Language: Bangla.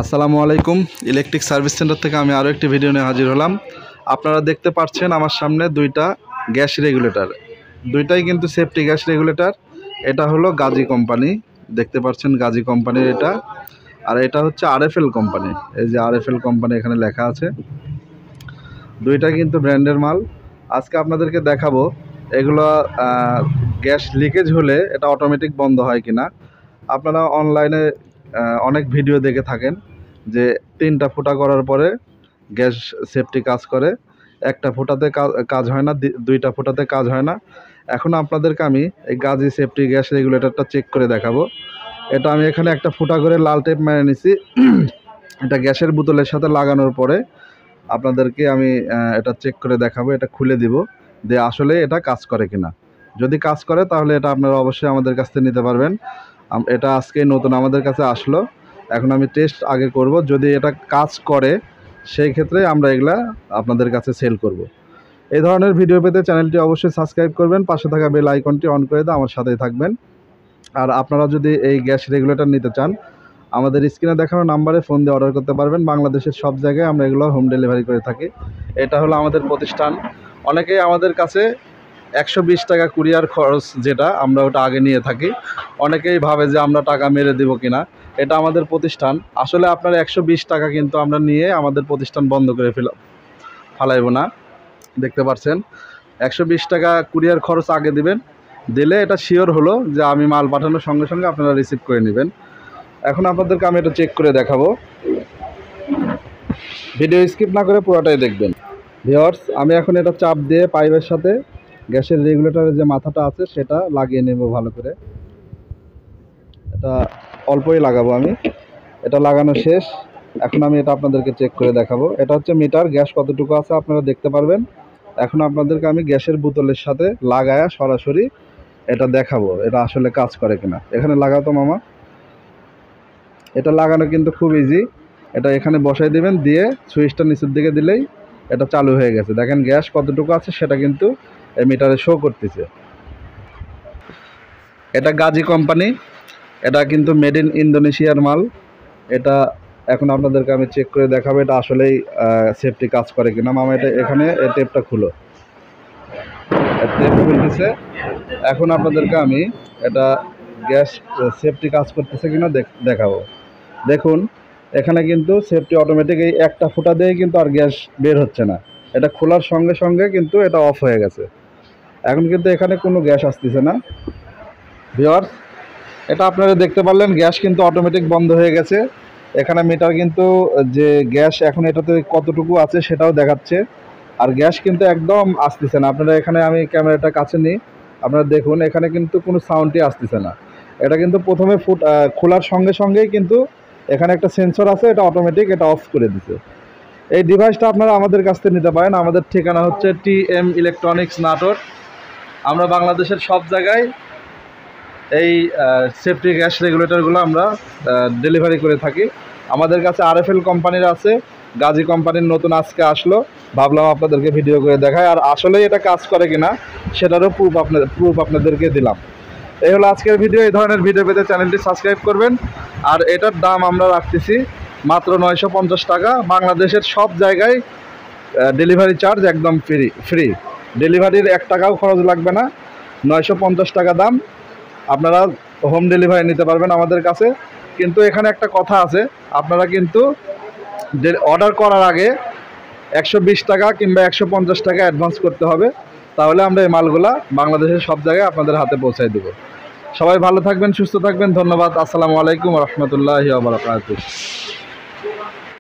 আসসালামু আলাইকুম। ইলেকট্রিক সার্ভিস সেন্টার থেকে আমি আরও একটি ভিডিও নিয়ে হাজির হলাম। আপনারা দেখতে পাচ্ছেন আমার সামনে দুইটা গ্যাস রেগুলেটর, দুইটাই কিন্তু সেফটি গ্যাস রেগুলেটর। এটা হলো গাজী কোম্পানি, দেখতে পাচ্ছেন গাজী কোম্পানির এটা, আর এটা হচ্ছে আরএফএল কোম্পানি। এই যে আরএফএল কোম্পানি এখানে লেখা আছে। দুইটা কিন্তু ব্র্যান্ডের মাল। আজকে আপনাদেরকে দেখাবো এগুলো গ্যাস লিকেজ হলে এটা অটোমেটিক বন্ধ হয় কিনা। আপনারা অনলাইনে অনেক ভিডিও দেখে থাকেন যে 3টা ফুটা করার পরে গ্যাস সেফটি কাজ করে, একটা ফুটাতে কাজ হয় না, 2টা ফুটাতে কাজ হয় না। এখন আপনাদেরকে আমি এই গাজী সেফটি গ্যাস রেগুলেটরটা চেক করে দেখাবো। এটা আমি এখানে একটা ফুটা করে লাল টেপ মেরে নিছি। এটা গ্যাসের বোতলের সাথে লাগানোর পরে আপনাদেরকে আমি এটা চেক করে দেখাবো। এটা খুলে দিব যে আসলে এটা কাজ করে কিনা। যদি কাজ করে তাহলে এটা আপনারা অবশ্যই আমাদের কাছ থেকে নিতে পারবেন। এটা আজকে নতুন আমাদের কাছে আসলো, এখন আমি টেস্ট আগে করব। যদি এটা কাজ করে সেই ক্ষেত্রে আমরা এগুলা আপনাদের কাছে সেল করব। এই ধরনের ভিডিও পেতে চ্যানেলটি অবশ্যই সাবস্ক্রাইব করবেন, পাশে থাকা বেল আইকনটি অন করে দিয়ে আমার সাথেই থাকবেন। আর আপনারা যদি এই গ্যাস রেগুলেটর নিতে চান আমাদের স্ক্রিনে দেখানো নাম্বারে ফোন দিয়ে অর্ডার করতে পারবেন। বাংলাদেশের সব জায়গায় আমরা এগুলো হোম ডেলিভারি করে থাকি। এটা হলো আমাদের প্রতিষ্ঠান। অনেকেই আমাদের কাছে 120 টাকা কুরিয়ার খরচ, যেটা আমরা ওটা আগে নিয়ে থাকি। অনেকেই ভাবে যে আমরা টাকা মেরে দেব কিনা। এটা আমাদের প্রতিষ্ঠান। আসলে আপনার 120 টাকা কিন্তু আমরা নিয়ে আমাদের প্রতিষ্ঠান বন্ধ করে ফেলাইব না। দেখতে পাচ্ছেন 120 টাকা কুরিয়ার খরচ আগে দিবেন, দিলে এটা শিওর হলো যে আমি মাল পাঠানোর সঙ্গে সঙ্গে আপনারা রিসিভ করে নেবেন। এখন আপনাদেরকে আমি এটা চেক করে দেখাবো। ভিডিও স্কিপ না করে পুরোটাই দেখবেন। ভিউয়ার্স, আমি এখন এটা চাপ দিয়ে পাইপের সাথে গ্যাসের রেগুলেটরের যে মাথাটা আছে সেটা লাগিয়ে নেব ভালো করে। এটা অল্পই লাগাবো আমি। এটা লাগানো শেষ। এখন আমি এটা আপনাদেরকে চেক করে দেখাবো। এটা হচ্ছে মিটার, গ্যাস কতটুকু আছে আপনারা দেখতে পারবেন। এখন আপনাদেরকে আমি গ্যাসের বোতলের সাথে লাগায়া সরাসরি এটা দেখাবো এটা আসলে কাজ করে কিনা। এখানে লাগাতো মামা। এটা লাগানো কিন্তু খুব ইজি। এটা এখানে বসাই দিবেন, দিয়ে সুইচটা নিচের দিকে দিলেই এটা চালু হয়ে গেছে। দেখেন গ্যাস কতটুকু আছে সেটা কিন্তু এই মিটারে শো করতেছে। এটা গাজী কোম্পানি, এটা কিন্তু মেড ইন ইন্দোনেশিয়ার মাল। এটা এখন আপনাদেরকে আমি চেক করে দেখাবো এটা আসলেই সেফটি কাজ করে কিনা। মামা এটা এখানে টেপটা খুলো, টেপ খুলতেছে। এখন আপনাদেরকে আমি এটা গ্যাস সেফটি কাজ করতেছে কিনা দেখাবো। দেখুন এখানে কিন্তু সেফটি অটোমেটিক, এই একটা ফুটা দিয়ে কিন্তু আর গ্যাস বের হচ্ছে না। এটা খোলার সঙ্গে সঙ্গে কিন্তু এটা অফ হয়ে গেছে। এখন কিন্তু এখানে কোনো গ্যাস আসতেছে না। ভিউয়ার্স, এটা আপনারা দেখতে পারলেন গ্যাস কিন্তু অটোমেটিক বন্ধ হয়ে গেছে। এখানে মিটার কিন্তু যে গ্যাস এখন এটাতে কতটুকু আছে সেটাও দেখাচ্ছে, আর গ্যাস কিন্তু একদম আসতেছে না। আপনারা এখানে আমি ক্যামেরাটা কাছে নিই, আপনারা দেখুন এখানে কিন্তু কোনো সাউন্ডই আসতেছে না। এটা কিন্তু প্রথমে খোলার সঙ্গে সঙ্গেই কিন্তু এখানে একটা সেন্সর আছে, এটা অটোমেটিক এটা অফ করে দিচ্ছে। এই ডিভাইসটা আপনারা আমাদের কাছ থেকে নিতে পারেন। আমাদের ঠিকানা হচ্ছে TM ইলেকট্রনিক্স নাটোর। আমরা বাংলাদেশের সব জায়গায় এই সেফটি গ্যাস রেগুলেটরগুলো আমরা ডেলিভারি করে থাকি। আমাদের কাছে আরএফএল কোম্পানির আছে, গাজী কোম্পানির নতুন আজকে আসলো, ভাবলাম আপনাদেরকে ভিডিও করে দেখায়। আর আসলেই এটা কাজ করে কিনা সেটারও প্রুফ আপনাদেরকে দিলাম। এই হলো আজকের ভিডিও। এই ধরনের ভিডিও পেতে চ্যানেলটি সাবস্ক্রাইব করবেন। আর এটার দাম আমরা রাখতেছি মাত্র 950 টাকা। বাংলাদেশের সব জায়গায় ডেলিভারি চার্জ একদম ফ্রি। ডেলিভারির 1 টাকাও খরচ লাগবে না। 950 টাকা দাম। আপনারা হোম ডেলিভারি নিতে পারবেন আমাদের কাছে। কিন্তু এখানে একটা কথা আছে, আপনারা কিন্তু অর্ডার করার আগে 120 টাকা কিংবা 150 টাকা অ্যাডভান্স করতে হবে, তাহলে আমরা এই মালগুলা বাংলাদেশের সব জায়গায় আপনাদের হাতে পৌঁছায় দেব। সবাই ভালো থাকবেন, সুস্থ থাকবেন। ধন্যবাদ। আসসালামু আলাইকুম ওয়া রাহমাতুল্লাহি ওয়া বারাকাতুহু।